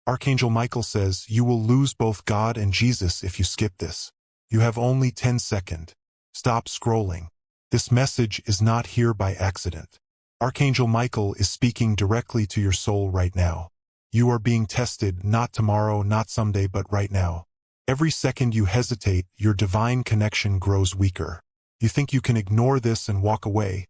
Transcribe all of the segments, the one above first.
Archangel Michael says you will lose both God and Jesus if you skip this. You have only 10 seconds. Stop scrolling. This message is not here by accident. Archangel Michael is speaking directly to your soul right now. You are being tested, not tomorrow, not someday, but right now. Every second you hesitate, your divine connection grows weaker. You think you can ignore this and walk away.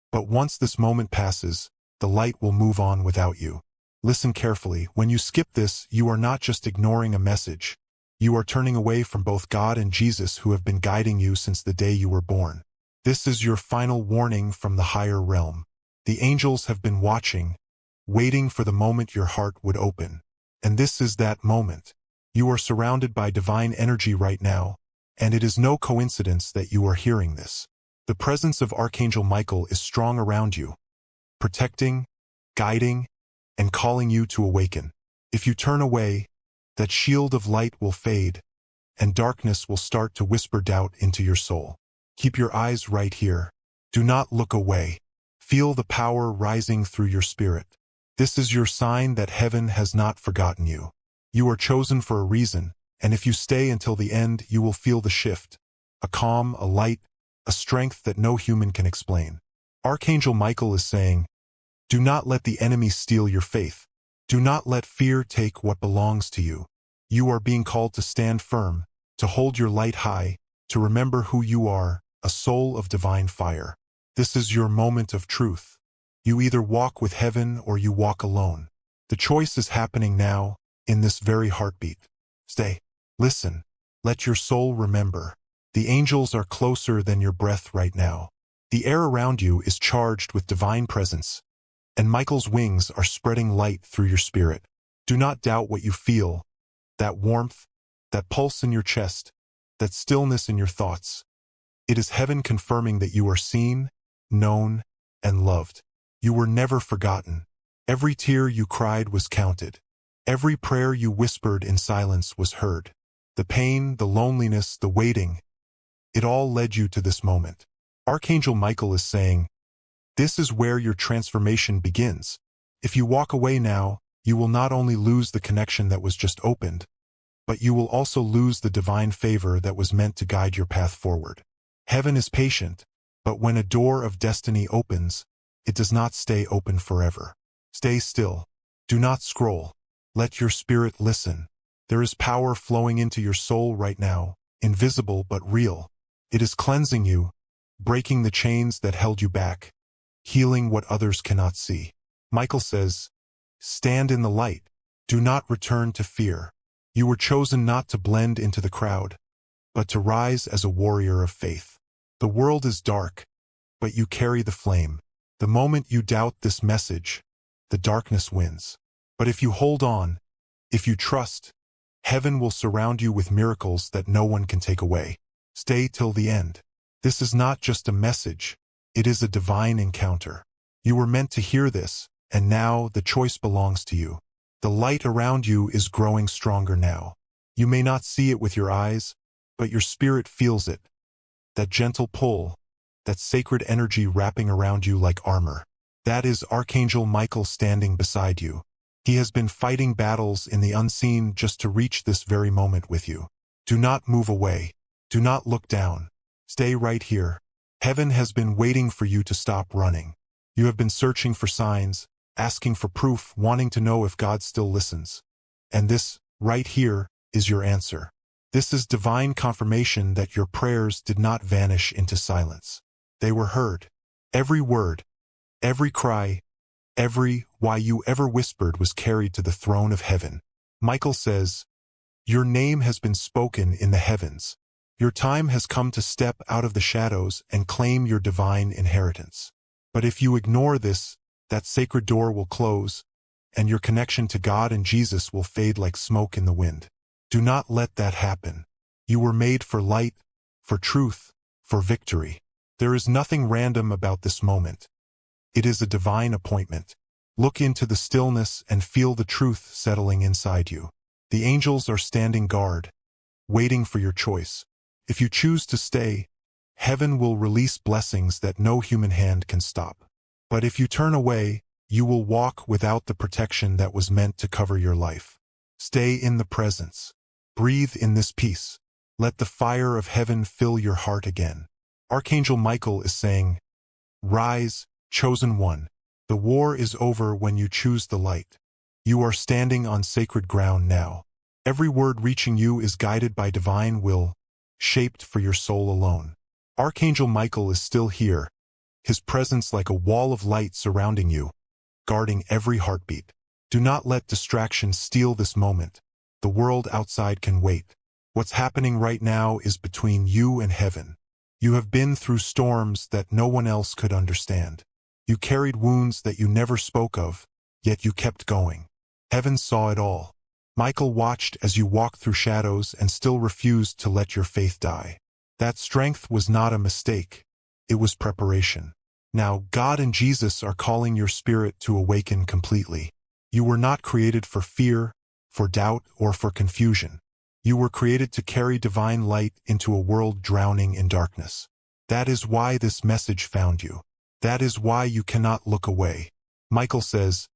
But once this moment passes, the light will move on without you. Listen carefully. When you skip this, you are not just ignoring a message. You are turning away from both God and Jesus, who have been guiding you since the day you were born. This is your final warning from the higher realm. The angels have been watching, waiting for the moment your heart would open. And this is that moment. You are surrounded by divine energy right now, and it is no coincidence that you are hearing this. The presence of Archangel Michael is strong around you, protecting, guiding, and calling you to awaken. If you turn away, that shield of light will fade, and darkness will start to whisper doubt into your soul. Keep your eyes right here. Do not look away. Feel the power rising through your spirit. This is your sign that heaven has not forgotten you. You are chosen for a reason, and if you stay until the end, you will feel the shift. A calm, a light, a strength that no human can explain. Archangel Michael is saying, do not let the enemy steal your faith. Do not let fear take what belongs to you. You are being called to stand firm, to hold your light high, to remember who you are, a soul of divine fire. This is your moment of truth. You either walk with heaven or you walk alone. The choice is happening now, in this very heartbeat. Stay. Listen. Let your soul remember. The angels are closer than your breath right now. The air around you is charged with divine presence, and Michael's wings are spreading light through your spirit. Do not doubt what you feel, that warmth, that pulse in your chest, that stillness in your thoughts. It is heaven confirming that you are seen, known, and loved. You were never forgotten. Every tear you cried was counted. Every prayer you whispered in silence was heard. The pain, the loneliness, the waiting, it all led you to this moment. Archangel Michael is saying, this is where your transformation begins. If you walk away now, you will not only lose the connection that was just opened, but you will also lose the divine favor that was meant to guide your path forward. Heaven is patient, but when a door of destiny opens, it does not stay open forever. Stay still. Do not scroll. Let your spirit listen. There is power flowing into your soul right now, invisible but real. It is cleansing you, breaking the chains that held you back, healing what others cannot see. Michael says, stand in the light. Do not return to fear. You were chosen not to blend into the crowd, but to rise as a warrior of faith. The world is dark, but you carry the flame. The moment you doubt this message, the darkness wins. But if you hold on, if you trust, heaven will surround you with miracles that no one can take away. Stay till the end. This is not just a message, it is a divine encounter. You were meant to hear this, and now the choice belongs to you. The light around you is growing stronger now. You may not see it with your eyes, but your spirit feels it. That gentle pull, that sacred energy wrapping around you like armor. That is Archangel Michael standing beside you. He has been fighting battles in the unseen just to reach this very moment with you. Do not move away. Do not look down. Stay right here. Heaven has been waiting for you to stop running. You have been searching for signs, asking for proof, wanting to know if God still listens. And this, right here, is your answer. This is divine confirmation that your prayers did not vanish into silence. They were heard. Every word, every cry, every why you ever whispered was carried to the throne of heaven. Michael says, your name has been spoken in the heavens. Your time has come to step out of the shadows and claim your divine inheritance. But if you ignore this, that sacred door will close, and your connection to God and Jesus will fade like smoke in the wind. Do not let that happen. You were made for light, for truth, for victory. There is nothing random about this moment. It is a divine appointment. Look into the stillness and feel the truth settling inside you. The angels are standing guard, waiting for your choice. If you choose to stay, heaven will release blessings that no human hand can stop. But if you turn away, you will walk without the protection that was meant to cover your life. Stay in the presence. Breathe in this peace. Let the fire of heaven fill your heart again. Archangel Michael is saying, rise, chosen one. The war is over when you choose the light. You are standing on sacred ground now. Every word reaching you is guided by divine will, shaped for your soul alone. Archangel Michael is still here, his presence like a wall of light surrounding you, guarding every heartbeat. Do not let distractions steal this moment. The world outside can wait. What's happening right now is between you and heaven. You have been through storms that no one else could understand. You carried wounds that you never spoke of, yet you kept going. Heaven saw it all. Michael watched as you walked through shadows and still refused to let your faith die. That strength was not a mistake. It was preparation. Now, God and Jesus are calling your spirit to awaken completely. You were not created for fear, for doubt, or for confusion. You were created to carry divine light into a world drowning in darkness. That is why this message found you. That is why you cannot look away. Michael says,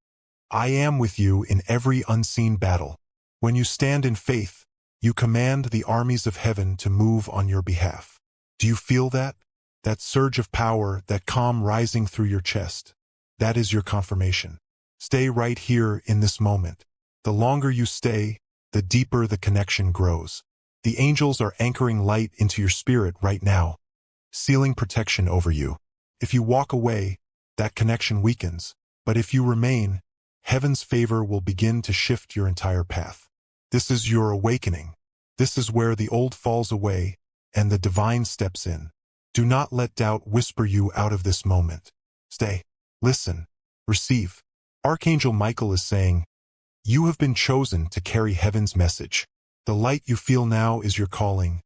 I am with you in every unseen battle. When you stand in faith, you command the armies of heaven to move on your behalf. Do you feel that? That surge of power, that calm rising through your chest? That is your confirmation. Stay right here in this moment. The longer you stay, the deeper the connection grows. The angels are anchoring light into your spirit right now, sealing protection over you. If you walk away, that connection weakens. But if you remain, heaven's favor will begin to shift your entire path. This is your awakening. This is where the old falls away and the divine steps in. Do not let doubt whisper you out of this moment. Stay, listen, receive. Archangel Michael is saying, you have been chosen to carry heaven's message. The light you feel now is your calling.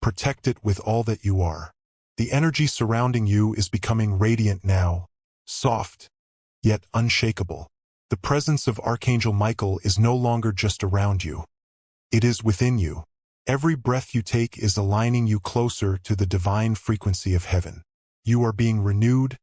Protect it with all that you are. The energy surrounding you is becoming radiant now, soft, yet unshakable. The presence of Archangel Michael is no longer just around you. It is within you. Every breath you take is aligning you closer to the divine frequency of heaven. You are being renewed,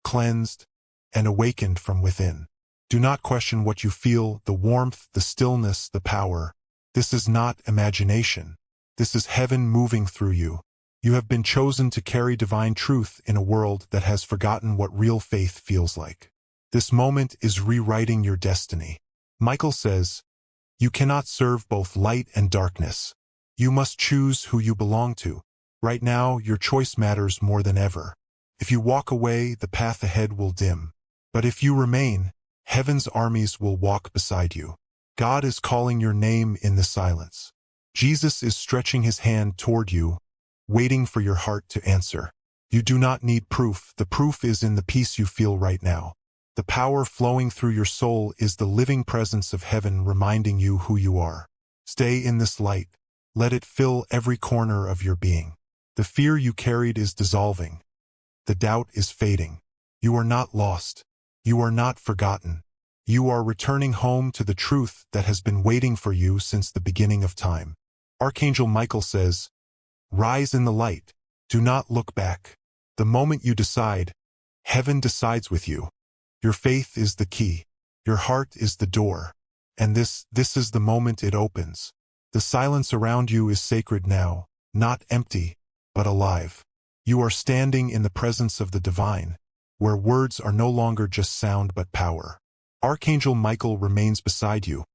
cleansed, and awakened from within. Do not question what you feel, the warmth, the stillness, the power. This is not imagination. This is heaven moving through you. You have been chosen to carry divine truth in a world that has forgotten what real faith feels like. This moment is rewriting your destiny. Michael says, you cannot serve both light and darkness. You must choose who you belong to. Right now, your choice matters more than ever. If you walk away, the path ahead will dim. But if you remain, heaven's armies will walk beside you. God is calling your name in the silence. Jesus is stretching his hand toward you, waiting for your heart to answer. You do not need proof. The proof is in the peace you feel right now. The power flowing through your soul is the living presence of heaven reminding you who you are. Stay in this light. Let it fill every corner of your being. The fear you carried is dissolving. The doubt is fading. You are not lost. You are not forgotten. You are returning home to the truth that has been waiting for you since the beginning of time. Archangel Michael says, rise in the light. Do not look back. The moment you decide, heaven decides with you. Your faith is the key. Your heart is the door. And this is the moment it opens. The silence around you is sacred now, not empty, but alive. You are standing in the presence of the divine, where words are no longer just sound but power. Archangel Michael remains beside you,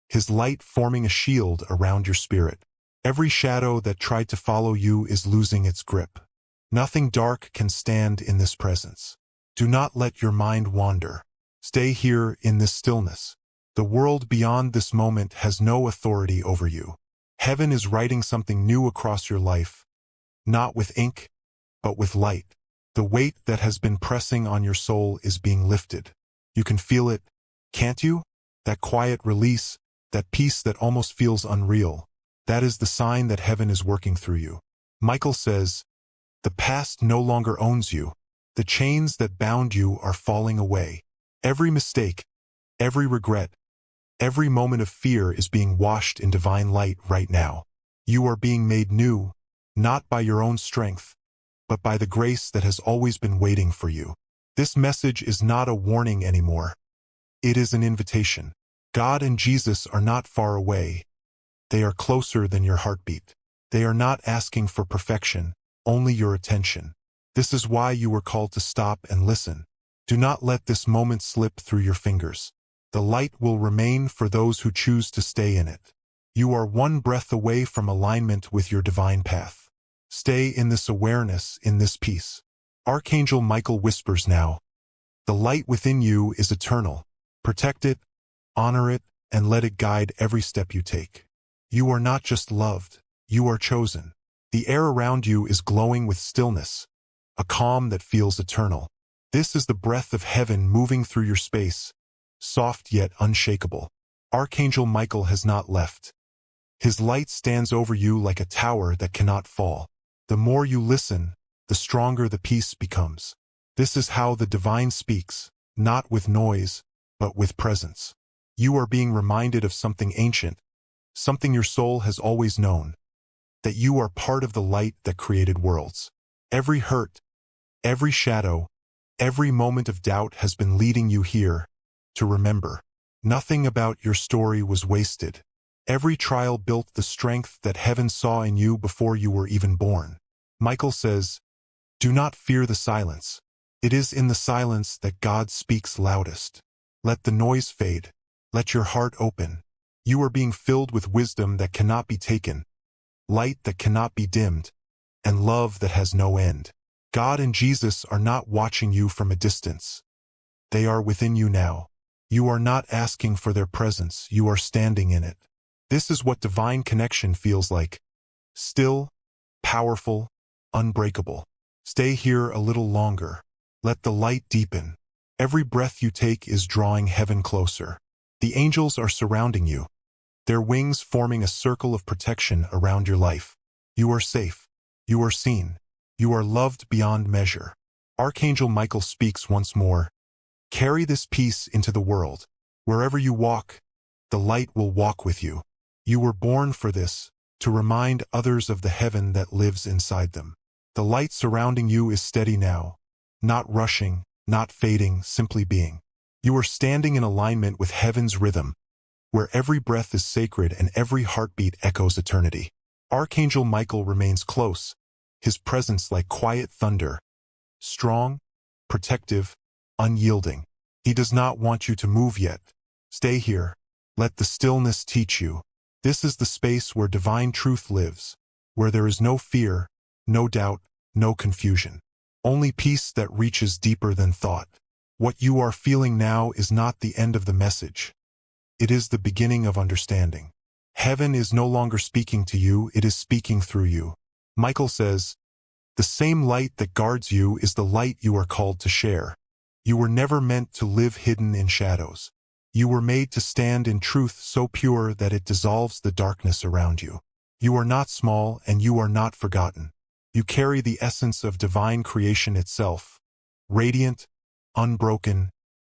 his light forming a shield around your spirit. Every shadow that tried to follow you is losing its grip. Nothing dark can stand in this presence. Do not let your mind wander. Stay here in this stillness. The world beyond this moment has no authority over you. Heaven is writing something new across your life, not with ink, but with light. The weight that has been pressing on your soul is being lifted. You can feel it, can't you? That quiet release, that peace that almost feels unreal. That is the sign that heaven is working through you. Michael says, the past no longer owns you. The chains that bound you are falling away. Every mistake, every regret, every moment of fear is being washed in divine light right now. You are being made new, not by your own strength, but by the grace that has always been waiting for you. This message is not a warning anymore. It is an invitation. God and Jesus are not far away. They are closer than your heartbeat. They are not asking for perfection, only your attention. This is why you were called to stop and listen. Do not let this moment slip through your fingers. The light will remain for those who choose to stay in it. You are one breath away from alignment with your divine path. Stay in this awareness, in this peace. Archangel Michael whispers now, the light within you is eternal. Protect it, honor it, and let it guide every step you take. You are not just loved, you are chosen. The air around you is glowing with stillness, a calm that feels eternal. This is the breath of heaven moving through your space, soft yet unshakable. Archangel Michael has not left. His light stands over you like a tower that cannot fall. The more you listen, the stronger the peace becomes. This is how the divine speaks, not with noise, but with presence. You are being reminded of something ancient, something your soul has always known, that you are part of the light that created worlds. Every hurt, every shadow, every moment of doubt has been leading you here to remember. Nothing about your story was wasted. Every trial built the strength that heaven saw in you before you were even born. Michael says, do not fear the silence. It is in the silence that God speaks loudest. Let the noise fade. Let your heart open. You are being filled with wisdom that cannot be taken, light that cannot be dimmed, and love that has no end. God and Jesus are not watching you from a distance. They are within you now. You are not asking for their presence, you are standing in it. This is what divine connection feels like. Still, powerful, unbreakable. Stay here a little longer. Let the light deepen. Every breath you take is drawing heaven closer. The angels are surrounding you, their wings forming a circle of protection around your life. You are safe. You are seen. You are loved beyond measure. Archangel Michael speaks once more. Carry this peace into the world. Wherever you walk, the light will walk with you. You were born for this, to remind others of the heaven that lives inside them. The light surrounding you is steady now, not rushing, not fading, simply being. You are standing in alignment with heaven's rhythm, where every breath is sacred and every heartbeat echoes eternity. Archangel Michael remains close, his presence like quiet thunder, strong, protective, unyielding. He does not want you to move yet. Stay here. Let the stillness teach you. This is the space where divine truth lives, where there is no fear, no doubt, no confusion. Only peace that reaches deeper than thought. What you are feeling now is not the end of the message. It is the beginning of understanding. Heaven is no longer speaking to you, it is speaking through you. Michael says, the same light that guards you is the light you are called to share. You were never meant to live hidden in shadows. You were made to stand in truth so pure that it dissolves the darkness around you. You are not small and you are not forgotten. You carry the essence of divine creation itself, radiant, unbroken,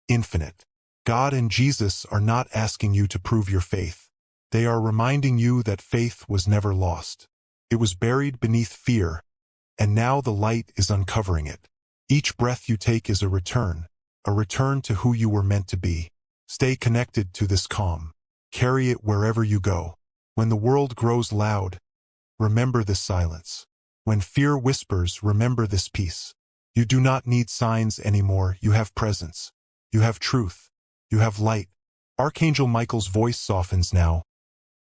infinite. God and Jesus are not asking you to prove your faith. They are reminding you that faith was never lost. It was buried beneath fear, and now the light is uncovering it. Each breath you take is a return to who you were meant to be. Stay connected to this calm. Carry it wherever you go. When the world grows loud, remember this silence. When fear whispers, remember this peace. You do not need signs anymore. You have presence. You have truth. You have light. Archangel Michael's voice softens now.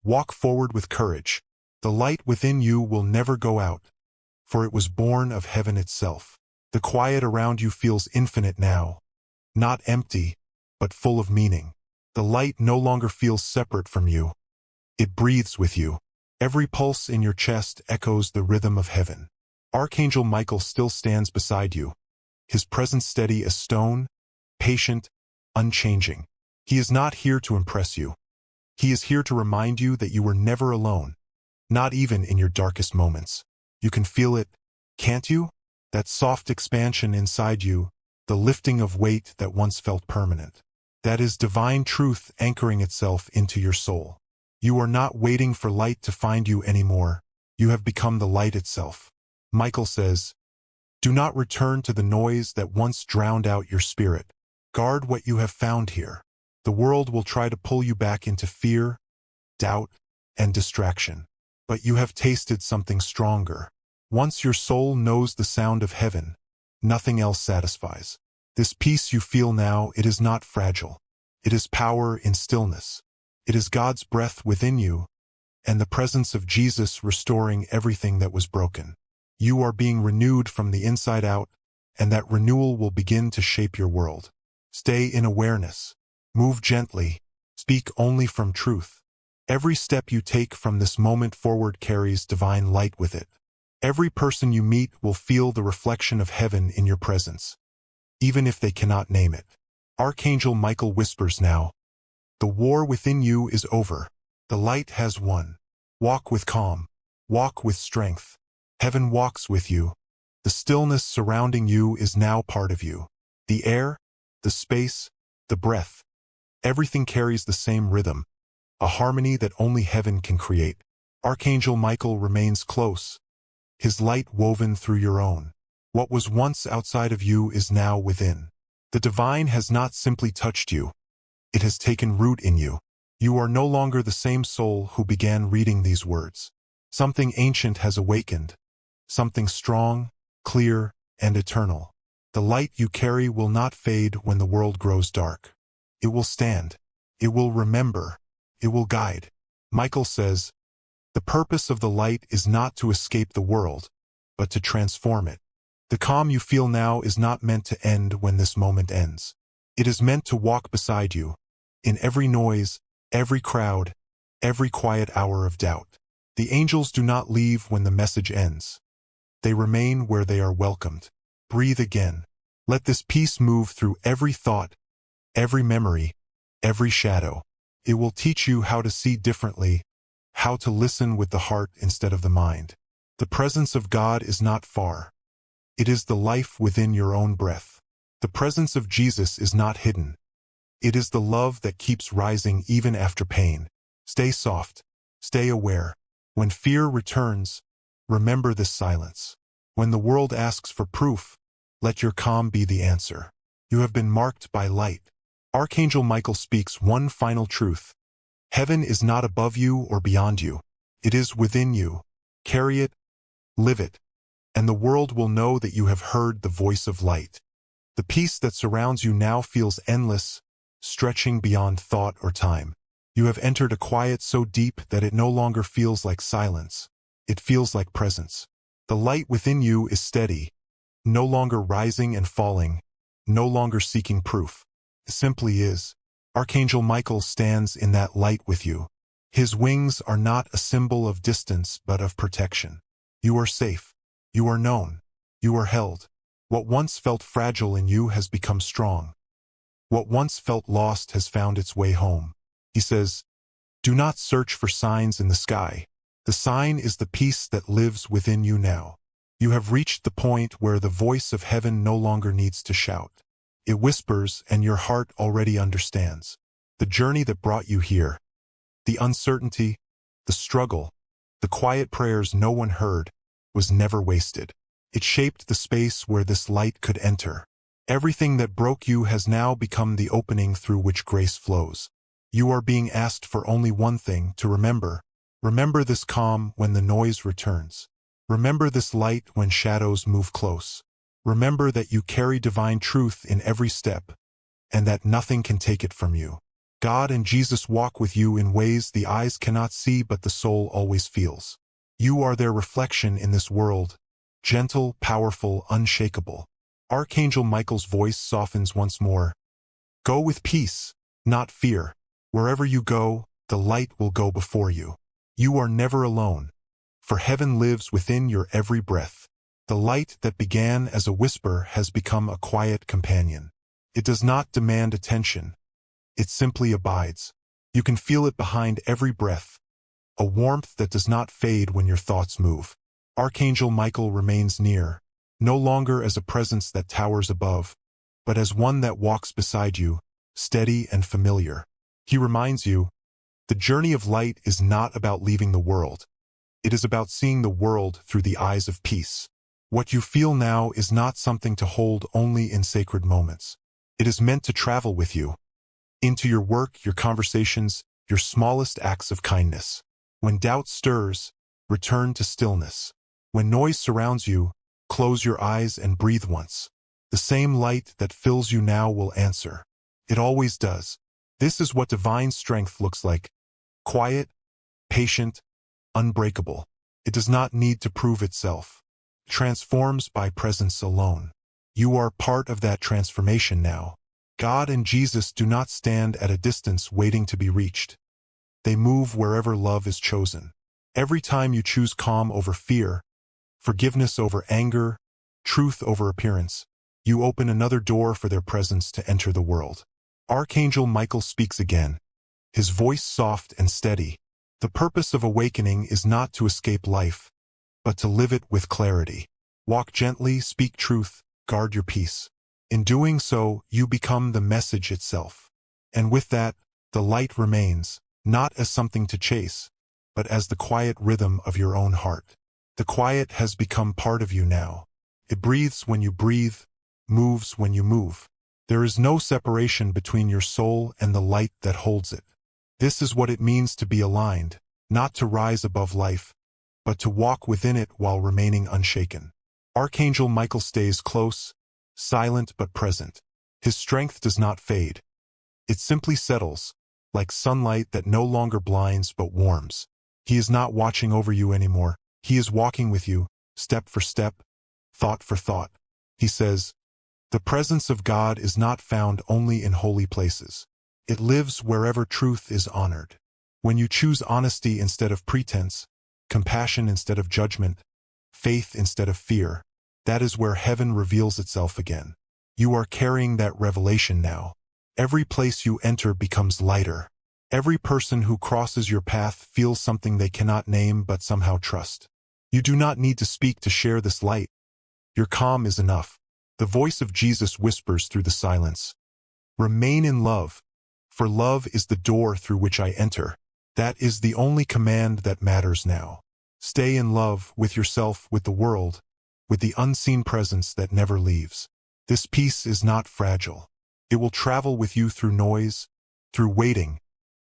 Walk forward with courage. The light within you will never go out, for it was born of heaven itself. The quiet around you feels infinite now, not empty, but full of meaning. The light no longer feels separate from you. It breathes with you. Every pulse in your chest echoes the rhythm of heaven. Archangel Michael still stands beside you, his presence steady as stone, patient, unchanging. He is not here to impress you. He is here to remind you that you were never alone, not even in your darkest moments. You can feel it, can't you? That soft expansion inside you, the lifting of weight that once felt permanent. That is divine truth anchoring itself into your soul. You are not waiting for light to find you anymore. You have become the light itself. Michael says, do not return to the noise that once drowned out your spirit. Guard what you have found here. The world will try to pull you back into fear, doubt, and distraction. But you have tasted something stronger. Once your soul knows the sound of heaven, nothing else satisfies. This peace you feel now, it is not fragile. It is power in stillness. It is God's breath within you, and the presence of Jesus restoring everything that was broken. You are being renewed from the inside out, and that renewal will begin to shape your world. Stay in awareness. Move gently. Speak only from truth. Every step you take from this moment forward carries divine light with it. Every person you meet will feel the reflection of heaven in your presence, even if they cannot name it. Archangel Michael whispers now, "The war within you is over. The light has won. Walk with calm. Walk with strength. Heaven walks with you. The stillness surrounding you is now part of you. The air, the space, the breath. Everything carries the same rhythm, a harmony that only heaven can create." Archangel Michael remains close, his light woven through your own. What was once outside of you is now within. The divine has not simply touched you. It has taken root in you. You are no longer the same soul who began reading these words. Something ancient has awakened. Something strong, clear, and eternal. The light you carry will not fade when the world grows dark. It will stand. It will remember. It will guide. Michael says, "The purpose of the light is not to escape the world, but to transform it." The calm you feel now is not meant to end when this moment ends. It is meant to walk beside you, in every noise, every crowd, every quiet hour of doubt. The angels do not leave when the message ends. They remain where they are welcomed. Breathe again. Let this peace move through every thought, every memory, every shadow. It will teach you how to see differently, how to listen with the heart instead of the mind. The presence of God is not far. It is the life within your own breath. The presence of Jesus is not hidden. It is the love that keeps rising even after pain. Stay soft. Stay aware. When fear returns, remember this silence. When the world asks for proof, let your calm be the answer. You have been marked by light. Archangel Michael speaks one final truth. Heaven is not above you or beyond you. It is within you. Carry it, live it, and the world will know that you have heard the voice of light. The peace that surrounds you now feels endless, stretching beyond thought or time. You have entered a quiet so deep that it no longer feels like silence. It feels like presence. The light within you is steady, no longer rising and falling, no longer seeking proof. It simply is. Archangel Michael stands in that light with you. His wings are not a symbol of distance but of protection. You are safe. You are known. You are held. What once felt fragile in you has become strong. What once felt lost has found its way home. He says, "Do not search for signs in the sky. The sign is the peace that lives within you now." You have reached the point where the voice of heaven no longer needs to shout. It whispers and your heart already understands. The journey that brought you here, the uncertainty, the struggle, the quiet prayers no one heard, was never wasted. It shaped the space where this light could enter. Everything that broke you has now become the opening through which grace flows. You are being asked for only one thing: to remember. Remember this calm when the noise returns. Remember this light when shadows move close. Remember that you carry divine truth in every step, and that nothing can take it from you. God and Jesus walk with you in ways the eyes cannot see but the soul always feels. You are their reflection in this world, gentle, powerful, unshakable. Archangel Michael's voice softens once more. Go with peace, not fear. Wherever you go, the light will go before you. You are never alone, for heaven lives within your every breath. The light that began as a whisper has become a quiet companion. It does not demand attention. It simply abides. You can feel it behind every breath, a warmth that does not fade when your thoughts move. Archangel Michael remains near, no longer as a presence that towers above, but as one that walks beside you, steady and familiar. He reminds you, the journey of light is not about leaving the world. It is about seeing the world through the eyes of peace. What you feel now is not something to hold only in sacred moments. It is meant to travel with you, into your work, your conversations, your smallest acts of kindness. When doubt stirs, return to stillness. When noise surrounds you, close your eyes and breathe once. The same light that fills you now will answer. It always does. This is what divine strength looks like. Quiet, patient, unbreakable. It does not need to prove itself. It transforms by presence alone. You are part of that transformation now. God and Jesus do not stand at a distance waiting to be reached. They move wherever love is chosen. Every time you choose calm over fear, forgiveness over anger, truth over appearance, you open another door for their presence to enter the world. Archangel Michael speaks again, his voice soft and steady. The purpose of awakening is not to escape life, but to live it with clarity. Walk gently, speak truth, guard your peace. In doing so, you become the message itself. And with that, the light remains, not as something to chase, but as the quiet rhythm of your own heart. The quiet has become part of you now. It breathes when you breathe, moves when you move. There is no separation between your soul and the light that holds it. This is what it means to be aligned, not to rise above life, but to walk within it while remaining unshaken. Archangel Michael stays close, silent but present. His strength does not fade. It simply settles, like sunlight that no longer blinds but warms. He is not watching over you anymore. He is walking with you, step for step, thought for thought. He says, "The presence of God is not found only in holy places. It lives wherever truth is honored. When you choose honesty instead of pretense, compassion instead of judgment, faith instead of fear, that is where heaven reveals itself again. You are carrying that revelation now. Every place you enter becomes lighter. Every person who crosses your path feels something they cannot name but somehow trust. You do not need to speak to share this light. Your calm is enough. The voice of Jesus whispers through the silence. Remain in love, for love is the door through which I enter. That is the only command that matters now. Stay in love with yourself, with the world, with the unseen presence that never leaves. This peace is not fragile. It will travel with you through noise, through waiting,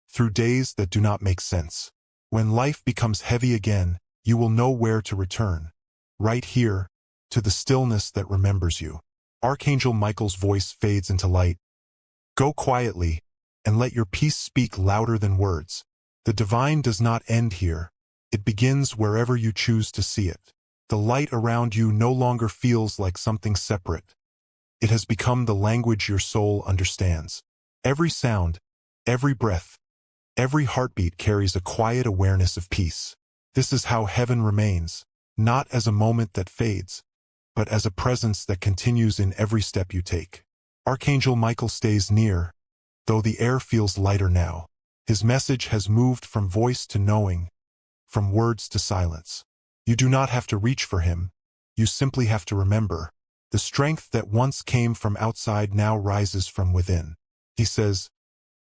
through days that do not make sense. When life becomes heavy again, you will know where to return. Right here, to the stillness that remembers you. Archangel Michael's voice fades into light. Go quietly, and let your peace speak louder than words. The divine does not end here. It begins wherever you choose to see it. The light around you no longer feels like something separate. It has become the language your soul understands. Every sound, every breath, every heartbeat carries a quiet awareness of peace. This is how heaven remains, not as a moment that fades, but as a presence that continues in every step you take. Archangel Michael stays near, though the air feels lighter now. His message has moved from voice to knowing, from words to silence. You do not have to reach for him. You simply have to remember. The strength that once came from outside now rises from within. He says,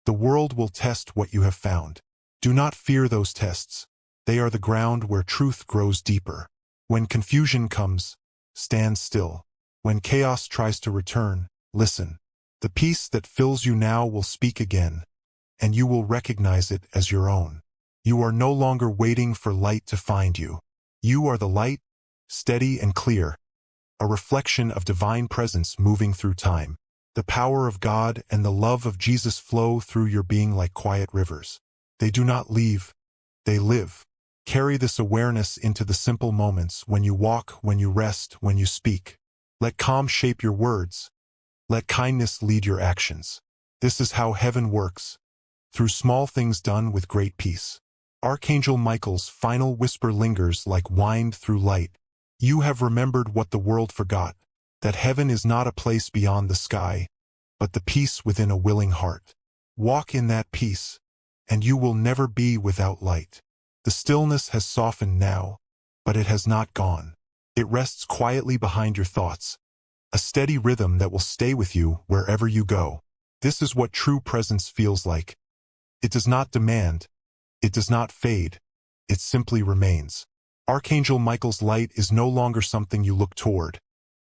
"The world will test what you have found. Do not fear those tests. They are the ground where truth grows deeper. When confusion comes, stand still. When chaos tries to return, listen. The peace that fills you now will speak again, and you will recognize it as your own. You are no longer waiting for light to find you. You are the light, steady and clear, a reflection of divine presence moving through time. The power of God and the love of Jesus flow through your being like quiet rivers. They do not leave, they live. Carry this awareness into the simple moments, when you walk, when you rest, when you speak. Let calm shape your words. Let kindness lead your actions. This is how heaven works, through small things done with great peace. Archangel Michael's final whisper lingers like wind through light. You have remembered what the world forgot, that heaven is not a place beyond the sky, but the peace within a willing heart. Walk in that peace, and you will never be without light. The stillness has softened now, but it has not gone. It rests quietly behind your thoughts, a steady rhythm that will stay with you wherever you go. This is what true presence feels like. It does not demand, it does not fade, it simply remains. Archangel Michael's light is no longer something you look toward.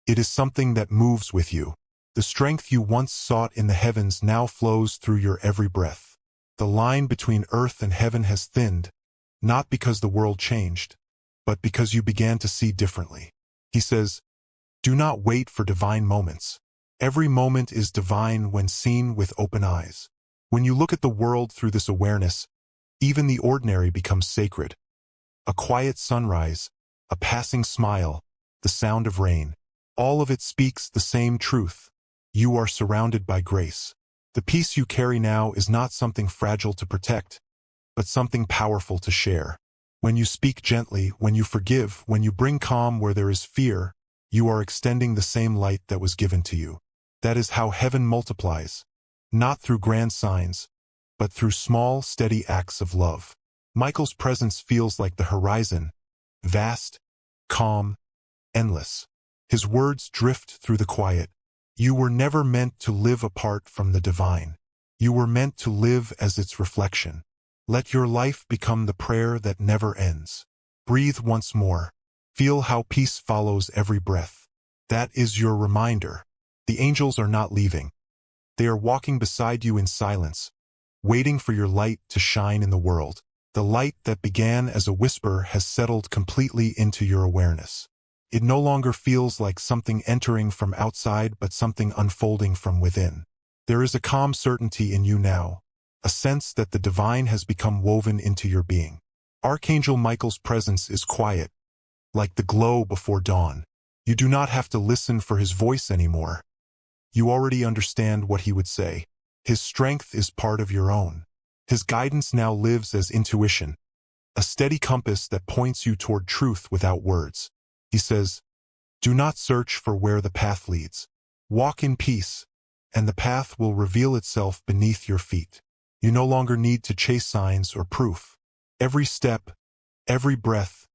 It is something that moves with you. The strength you once sought in the heavens now flows through your every breath. The line between earth and heaven has thinned, not because the world changed, but because you began to see differently. He says, do not wait for divine moments. Every moment is divine when seen with open eyes. When you look at the world through this awareness, even the ordinary becomes sacred. A quiet sunrise, a passing smile, the sound of rain, all of it speaks the same truth. You are surrounded by grace. The peace you carry now is not something fragile to protect, but something powerful to share. When you speak gently, when you forgive, when you bring calm where there is fear, you are extending the same light that was given to you. That is how heaven multiplies, not through grand signs, but through small, steady acts of love. Michael's presence feels like the horizon, vast, calm, endless. His words drift through the quiet. You were never meant to live apart from the divine. You were meant to live as its reflection. Let your life become the prayer that never ends. Breathe once more. Feel how peace follows every breath. That is your reminder. The angels are not leaving. They are walking beside you in silence, waiting for your light to shine in the world. The light that began as a whisper has settled completely into your awareness. It no longer feels like something entering from outside but something unfolding from within. There is a calm certainty in you now, a sense that the divine has become woven into your being. Archangel Michael's presence is quiet, like the glow before dawn. You do not have to listen for his voice anymore. You already understand what he would say. His strength is part of your own. His guidance now lives as intuition, a steady compass that points you toward truth without words. He says, do not search for where the path leads. Walk in peace, and the path will reveal itself beneath your feet. You no longer need to chase signs or proof. Every step, every breath,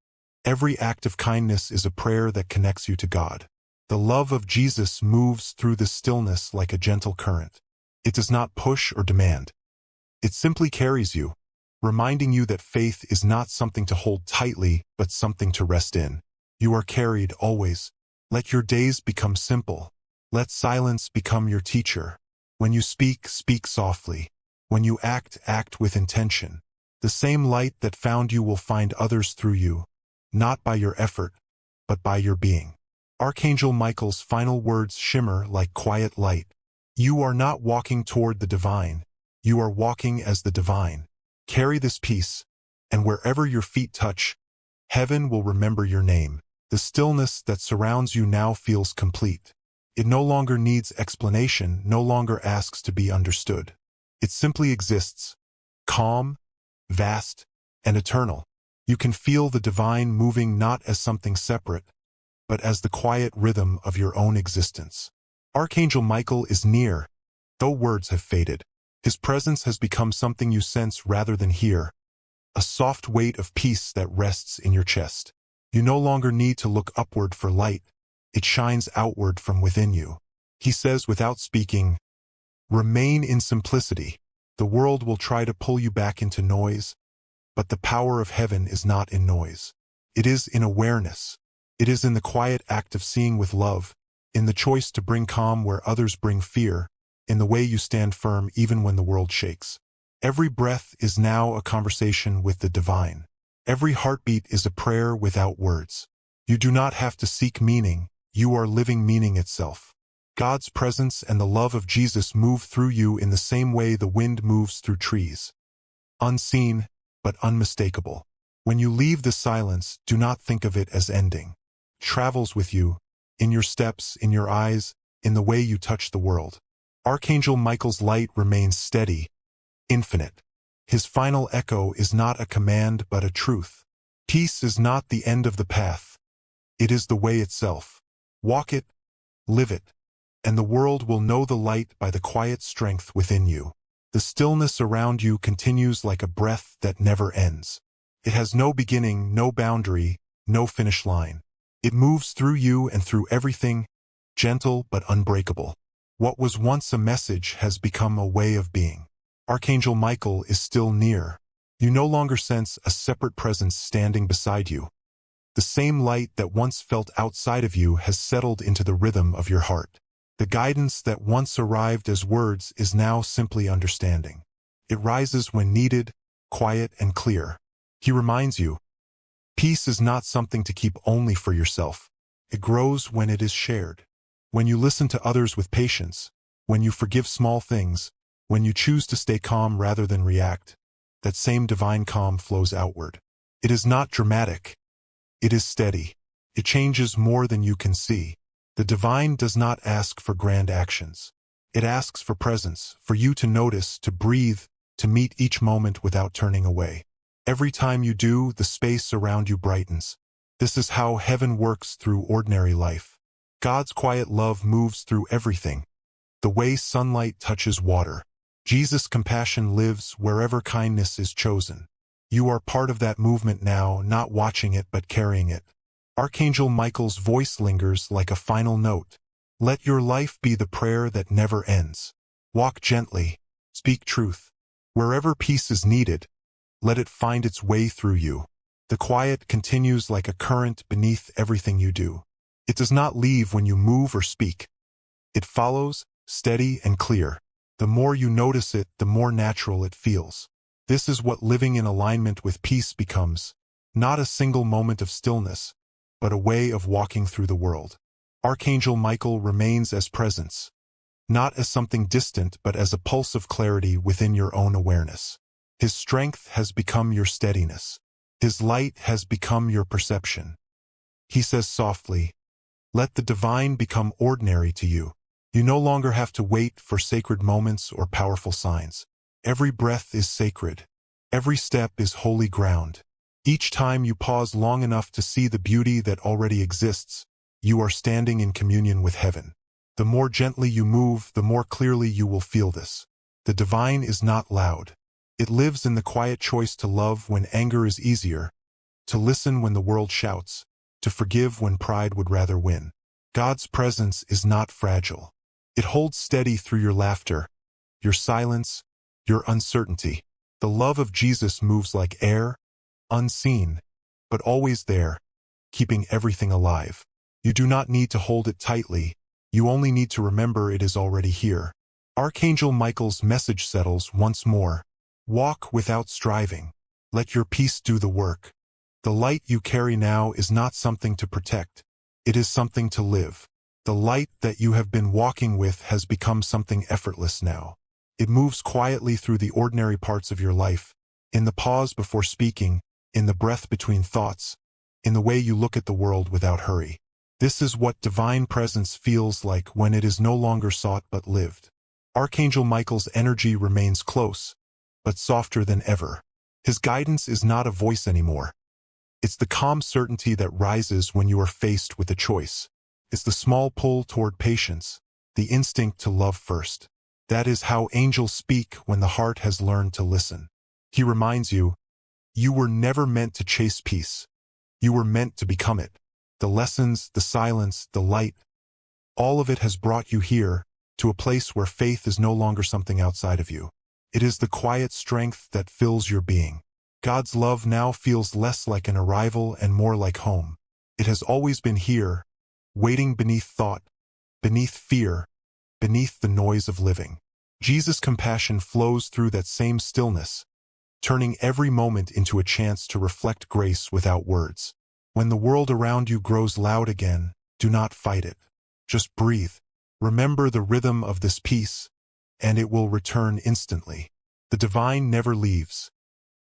every act of kindness is a prayer that connects you to God. The love of Jesus moves through the stillness like a gentle current. It does not push or demand. It simply carries you, reminding you that faith is not something to hold tightly, but something to rest in. You are carried always. Let your days become simple. Let silence become your teacher. When you speak, speak softly. When you act, act with intention. The same light that found you will find others through you, not by your effort, but by your being. Archangel Michael's final words shimmer like quiet light. You are not walking toward the divine. You are walking as the divine. Carry this peace, and wherever your feet touch, heaven will remember your name. The stillness that surrounds you now feels complete. It no longer needs explanation, no longer asks to be understood. It simply exists, calm, vast, and eternal. You can feel the divine moving not as something separate, but as the quiet rhythm of your own existence. Archangel Michael is near, though words have faded. His presence has become something you sense rather than hear, a soft weight of peace that rests in your chest. You no longer need to look upward for light. It shines outward from within you. He says without speaking, remain in simplicity. The world will try to pull you back into noise, but the power of heaven is not in noise. It is in awareness. It is in the quiet act of seeing with love, in the choice to bring calm where others bring fear, in the way you stand firm even when the world shakes. Every breath is now a conversation with the divine. Every heartbeat is a prayer without words. You do not have to seek meaning. You are living meaning itself. God's presence and the love of Jesus move through you in the same way the wind moves through trees. Unseen, but unmistakable. When you leave the silence, do not think of it as ending. It travels with you, in your steps, in your eyes, in the way you touch the world. Archangel Michael's light remains steady, infinite. His final echo is not a command but a truth. Peace is not the end of the path. It is the way itself. Walk it, live it, and the world will know the light by the quiet strength within you. The stillness around you continues like a breath that never ends. It has no beginning, no boundary, no finish line. It moves through you and through everything, gentle but unbreakable. What was once a message has become a way of being. Archangel Michael is still near. You no longer sense a separate presence standing beside you. The same light that once felt outside of you has settled into the rhythm of your heart. The guidance that once arrived as words is now simply understanding. It rises when needed, quiet and clear. He reminds you, peace is not something to keep only for yourself. It grows when it is shared. When you listen to others with patience, when you forgive small things, when you choose to stay calm rather than react, that same divine calm flows outward. It is not dramatic. It is steady. It changes more than you can see. The divine does not ask for grand actions. It asks for presence, for you to notice, to breathe, to meet each moment without turning away. Every time you do, the space around you brightens. This is how heaven works through ordinary life. God's quiet love moves through everything. The way sunlight touches water. Jesus' compassion lives wherever kindness is chosen. You are part of that movement now, not watching it but carrying it. Archangel Michael's voice lingers like a final note. Let your life be the prayer that never ends. Walk gently. Speak truth. Wherever peace is needed, let it find its way through you. The quiet continues like a current beneath everything you do. It does not leave when you move or speak. It follows, steady and clear. The more you notice it, the more natural it feels. This is what living in alignment with peace becomes. Not a single moment of stillness, but a way of walking through the world. Archangel Michael remains as presence. Not as something distant, but as a pulse of clarity within your own awareness. His strength has become your steadiness. His light has become your perception. He says softly, let the divine become ordinary to you. You no longer have to wait for sacred moments or powerful signs. Every breath is sacred. Every step is holy ground. Each time you pause long enough to see the beauty that already exists, you are standing in communion with heaven. The more gently you move, the more clearly you will feel this. The divine is not loud. It lives in the quiet choice to love when anger is easier, to listen when the world shouts, to forgive when pride would rather win. God's presence is not fragile. It holds steady through your laughter, your silence, your uncertainty. The love of Jesus moves like air, unseen, but always there, keeping everything alive. You do not need to hold it tightly. You only need to remember it is already here. Archangel Michael's message settles once more. Walk without striving. Let your peace do the work. The light you carry now is not something to protect. It is something to live. The light that you have been walking with has become something effortless now. It moves quietly through the ordinary parts of your life, in the pause before speaking, in the breath between thoughts, in the way you look at the world without hurry. This is what divine presence feels like when it is no longer sought but lived. Archangel Michael's energy remains close, but softer than ever. His guidance is not a voice anymore. It's the calm certainty that rises when you are faced with a choice. It's the small pull toward patience, the instinct to love first. That is how angels speak when the heart has learned to listen. He reminds you, you were never meant to chase peace. You were meant to become it. The lessons, the silence, the light, all of it has brought you here, to a place where faith is no longer something outside of you. It is the quiet strength that fills your being. God's love now feels less like an arrival and more like home. It has always been here, waiting beneath thought, beneath fear, beneath the noise of living. Jesus' compassion flows through that same stillness, turning every moment into a chance to reflect grace without words. When the world around you grows loud again, do not fight it. Just breathe. Remember the rhythm of this peace, and it will return instantly. The divine never leaves.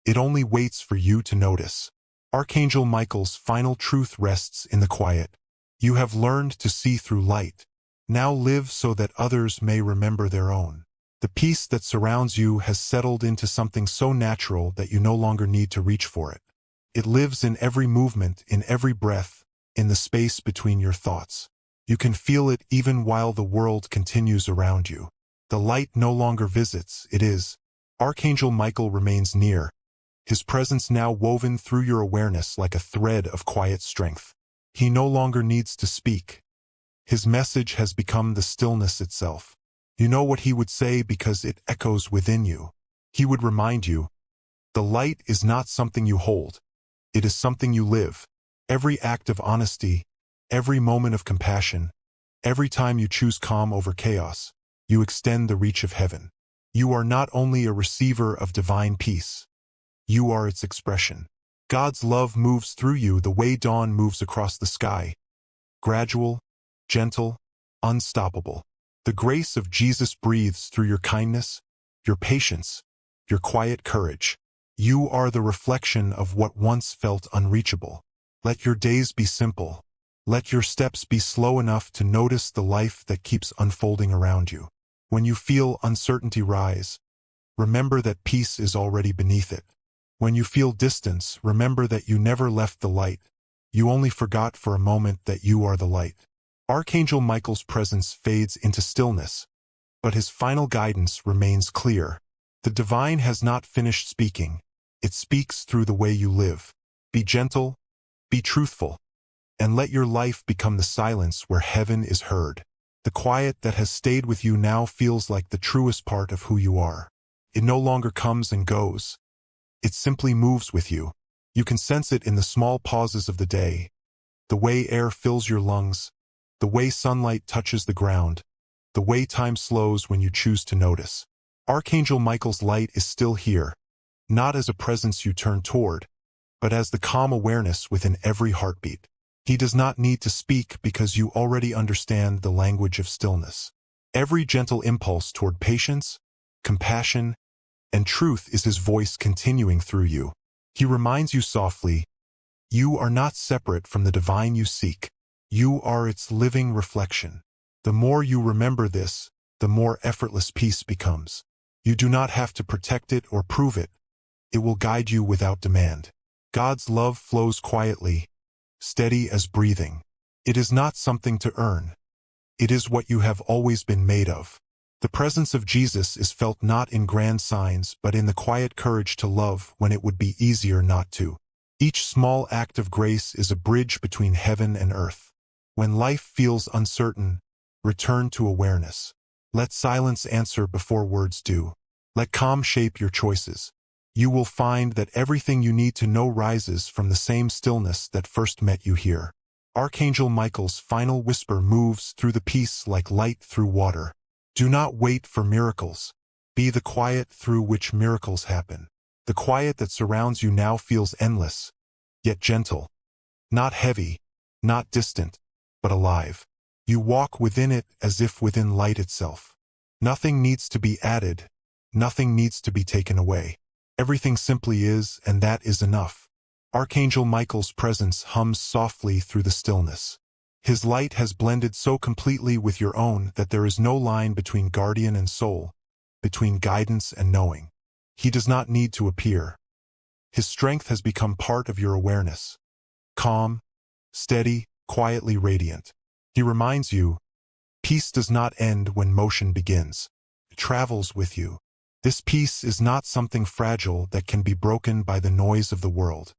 It only waits for you to notice. Archangel Michael's final truth rests in the quiet. You have learned to see through light. Now live so that others may remember their own. The peace that surrounds you has settled into something so natural that you no longer need to reach for it. It lives in every movement, in every breath, in the space between your thoughts. You can feel it even while the world continues around you. The light no longer visits, it is. Archangel Michael remains near, his presence now woven through your awareness like a thread of quiet strength. He no longer needs to speak. His message has become the stillness itself. You know what he would say because it echoes within you. He would remind you, the light is not something you hold. It is something you live. Every act of honesty, every moment of compassion, Every time you choose calm over chaos, you extend the reach of heaven. You are not only a receiver of divine peace, you are its expression. God's love moves through you the way dawn moves across the sky, gradual, gentle, unstoppable. The grace of Jesus breathes through your kindness, your patience, your quiet courage. You are the reflection of what once felt unreachable. Let your days be simple. Let your steps be slow enough to notice the life that keeps unfolding around you. When you feel uncertainty rise, remember that peace is already beneath it. When you feel distance, remember that you never left the light. You only forgot for a moment that you are the light. Archangel Michael's presence fades into stillness, but his final guidance remains clear. The divine has not finished speaking. It speaks through the way you live. Be gentle, be truthful, and let your life become the silence where heaven is heard. The quiet that has stayed with you now feels like the truest part of who you are. It no longer comes and goes. It simply moves with you. You can sense it in the small pauses of the day, the way air fills your lungs, the way sunlight touches the ground, the way time slows when you choose to notice. Archangel Michael's light is still here, not as a presence you turn toward, but as the calm awareness within every heartbeat. He does not need to speak because you already understand the language of stillness. Every gentle impulse toward patience, compassion, and truth is his voice continuing through you. He reminds you softly, you are not separate from the divine you seek. You are its living reflection. The more you remember this, the more effortless peace becomes. You do not have to protect it or prove it. It will guide you without demand. God's love flows quietly, steady as breathing. It is not something to earn. It is what you have always been made of. The presence of Jesus is felt not in grand signs but in the quiet courage to love when it would be easier not to. Each small act of grace is a bridge between heaven and earth. When life feels uncertain, return to awareness. Let silence answer before words do. Let calm shape your choices. You will find that everything you need to know rises from the same stillness that first met you here. Archangel Michael's final whisper moves through the peace like light through water. Do not wait for miracles. Be the quiet through which miracles happen. The quiet that surrounds you now feels endless, yet gentle. Not heavy, not distant, but alive. You walk within it as if within light itself. Nothing needs to be added. Nothing needs to be taken away. Everything simply is, and that is enough. Archangel Michael's presence hums softly through the stillness. His light has blended so completely with your own that there is no line between guardian and soul, between guidance and knowing. He does not need to appear. His strength has become part of your awareness. Calm, steady, quietly radiant. He reminds you, peace does not end when motion begins. It travels with you. This peace is not something fragile that can be broken by the noise of the world.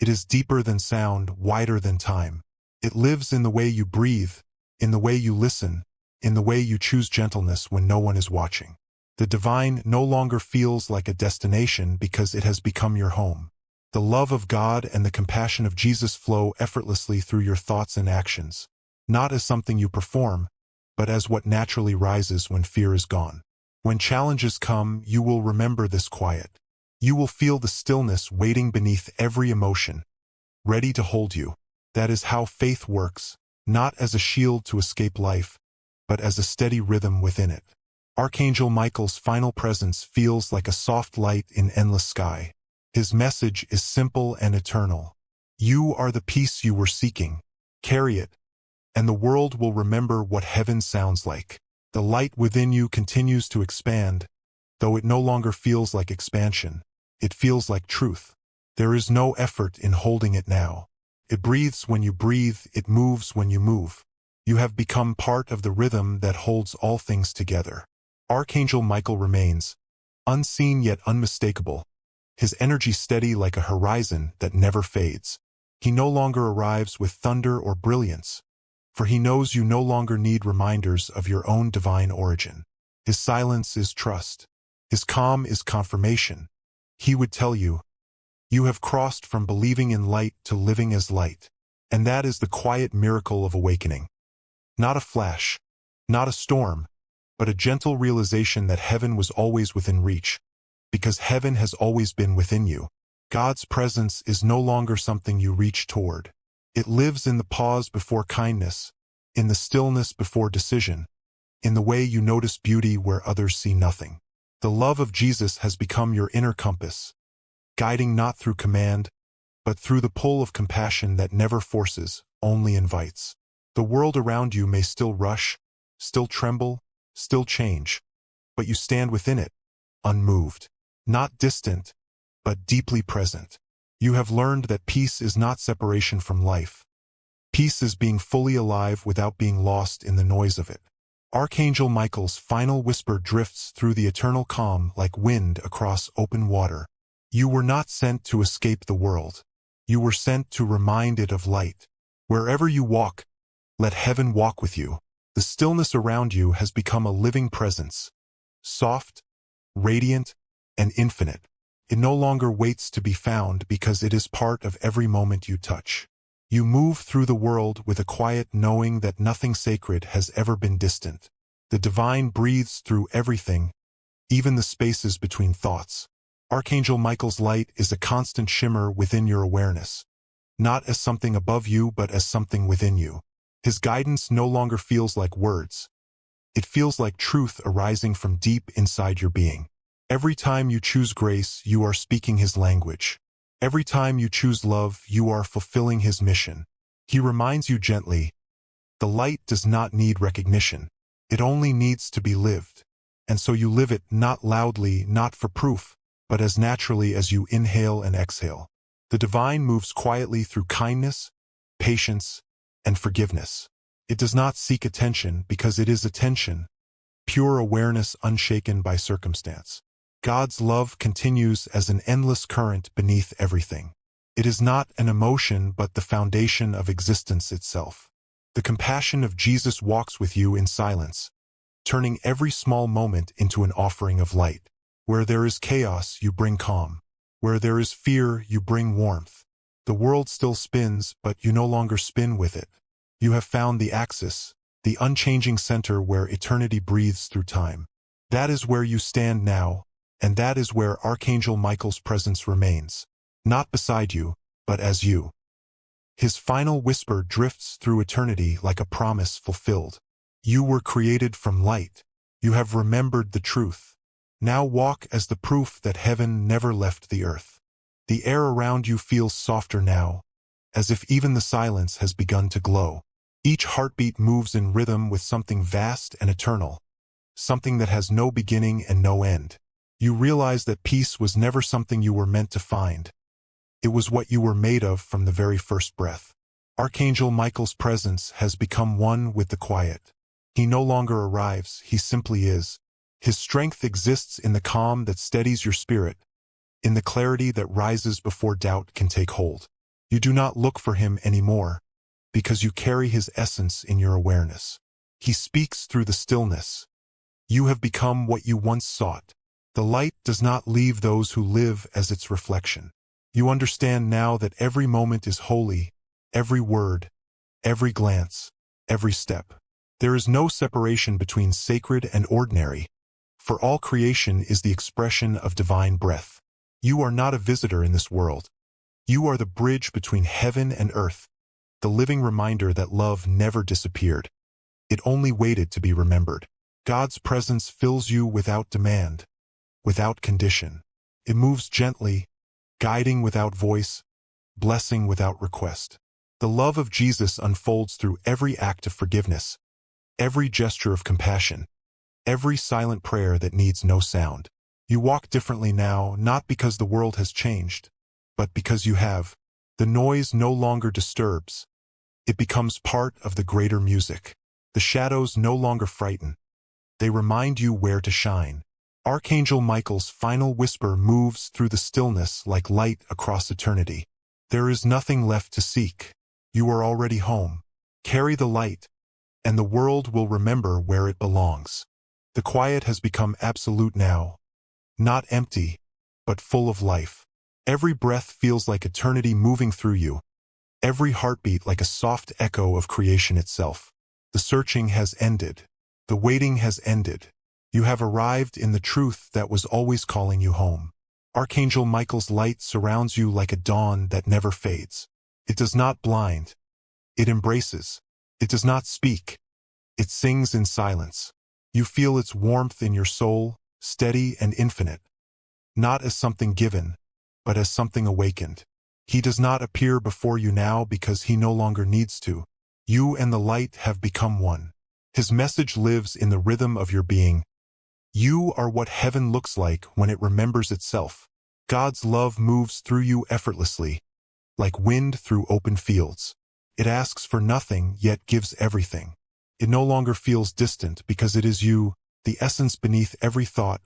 It is deeper than sound, wider than time. It lives in the way you breathe, in the way you listen, in the way you choose gentleness when no one is watching. The divine no longer feels like a destination because it has become your home. The love of God and the compassion of Jesus flow effortlessly through your thoughts and actions, not as something you perform, but as what naturally rises when fear is gone. When challenges come, you will remember this quiet. You will feel the stillness waiting beneath every emotion, ready to hold you. That is how faith works, not as a shield to escape life, but as a steady rhythm within it. Archangel Michael's final presence feels like a soft light in endless sky. His message is simple and eternal. You are the peace you were seeking. Carry it, and the world will remember what heaven sounds like. The light within you continues to expand, though it no longer feels like expansion. It feels like truth. There is no effort in holding it now. It breathes when you breathe, it moves when you move. You have become part of the rhythm that holds all things together. Archangel Michael remains, unseen yet unmistakable, his energy steady like a horizon that never fades. He no longer arrives with thunder or brilliance, for he knows you no longer need reminders of your own divine origin. His silence is trust. His calm is confirmation. He would tell you, you have crossed from believing in light to living as light, and that is the quiet miracle of awakening. Not a flash, not a storm, but a gentle realization that heaven was always within reach, because heaven has always been within you. God's presence is no longer something you reach toward. It lives in the pause before kindness, in the stillness before decision, in the way you notice beauty where others see nothing. The love of Jesus has become your inner compass, guiding not through command, but through the pull of compassion that never forces, only invites. The world around you may still rush, still tremble, still change, but you stand within it, unmoved, not distant, but deeply present. You have learned that peace is not separation from life. Peace is being fully alive without being lost in the noise of it. Archangel Michael's final whisper drifts through the eternal calm like wind across open water. You were not sent to escape the world. You were sent to remind it of light. Wherever you walk, let heaven walk with you. The stillness around you has become a living presence, soft, radiant, and infinite. It no longer waits to be found because it is part of every moment you touch. You move through the world with a quiet knowing that nothing sacred has ever been distant. The divine breathes through everything, even the spaces between thoughts. Archangel Michael's light is a constant shimmer within your awareness, not as something above you but as something within you. His guidance no longer feels like words. It feels like truth arising from deep inside your being. Every time you choose grace, you are speaking his language. Every time you choose love, you are fulfilling his mission. He reminds you gently, the light does not need recognition. It only needs to be lived. And so you live it not loudly, not for proof, but as naturally as you inhale and exhale. The divine moves quietly through kindness, patience, and forgiveness. It does not seek attention because it is attention, pure awareness unshaken by circumstance. God's love continues as an endless current beneath everything. It is not an emotion but the foundation of existence itself. The compassion of Jesus walks with you in silence, turning every small moment into an offering of light. Where there is chaos, you bring calm. Where there is fear, you bring warmth. The world still spins, but you no longer spin with it. You have found the axis, the unchanging center where eternity breathes through time. That is where you stand now, and that is where Archangel Michael's presence remains, not beside you, but as you. His final whisper drifts through eternity like a promise fulfilled. You were created from light. You have remembered the truth. Now walk as the proof that heaven never left the earth. The air around you feels softer now, as if even the silence has begun to glow. Each heartbeat moves in rhythm with something vast and eternal, something that has no beginning and no end. You realize that peace was never something you were meant to find. It was what you were made of from the very first breath. Archangel Michael's presence has become one with the quiet. He no longer arrives, he simply is. His strength exists in the calm that steadies your spirit, in the clarity that rises before doubt can take hold. You do not look for him anymore, because you carry his essence in your awareness. He speaks through the stillness. You have become what you once sought. The light does not leave those who live as its reflection. You understand now that every moment is holy, every word, every glance, every step. There is no separation between sacred and ordinary, for all creation is the expression of divine breath. You are not a visitor in this world. You are the bridge between heaven and earth, the living reminder that love never disappeared. It only waited to be remembered. God's presence fills you without demand, without condition. It moves gently, guiding without voice, blessing without request. The love of Jesus unfolds through every act of forgiveness, every gesture of compassion, every silent prayer that needs no sound. You walk differently now, not because the world has changed, but because you have. The noise no longer disturbs. It becomes part of the greater music. The shadows no longer frighten. They remind you where to shine. Archangel Michael's final whisper moves through the stillness like light across eternity. There is nothing left to seek. You are already home. Carry the light, and the world will remember where it belongs. The quiet has become absolute now, not empty, but full of life. Every breath feels like eternity moving through you, every heartbeat like a soft echo of creation itself. The searching has ended. The waiting has ended. You have arrived in the truth that was always calling you home. Archangel Michael's light surrounds you like a dawn that never fades. It does not blind. It embraces. It does not speak. It sings in silence. You feel its warmth in your soul, steady and infinite. Not as something given, but as something awakened. He does not appear before you now because he no longer needs to. You and the light have become one. His message lives in the rhythm of your being. You are what heaven looks like when it remembers itself. God's love moves through you effortlessly, like wind through open fields. It asks for nothing, yet gives everything. It no longer feels distant because it is you, the essence beneath every thought,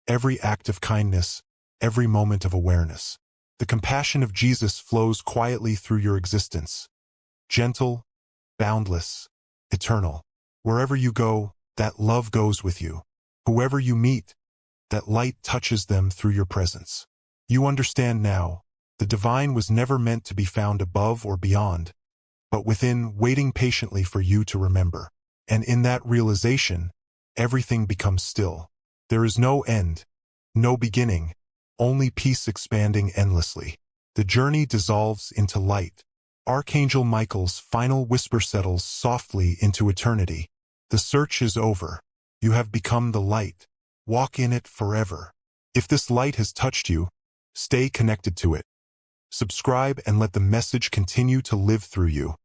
every act of kindness, every moment of awareness. The compassion of Jesus flows quietly through your existence. Gentle, boundless, eternal. Wherever you go, that love goes with you. Whoever you meet, that light touches them through your presence. You understand now, the divine was never meant to be found above or beyond, but within, waiting patiently for you to remember. And in that realization, everything becomes still. There is no end, no beginning, only peace expanding endlessly. The journey dissolves into light. Archangel Michael's final whisper settles softly into eternity. The search is over. You have become the light. Walk in it forever. If this light has touched you, stay connected to it. Subscribe and let the message continue to live through you.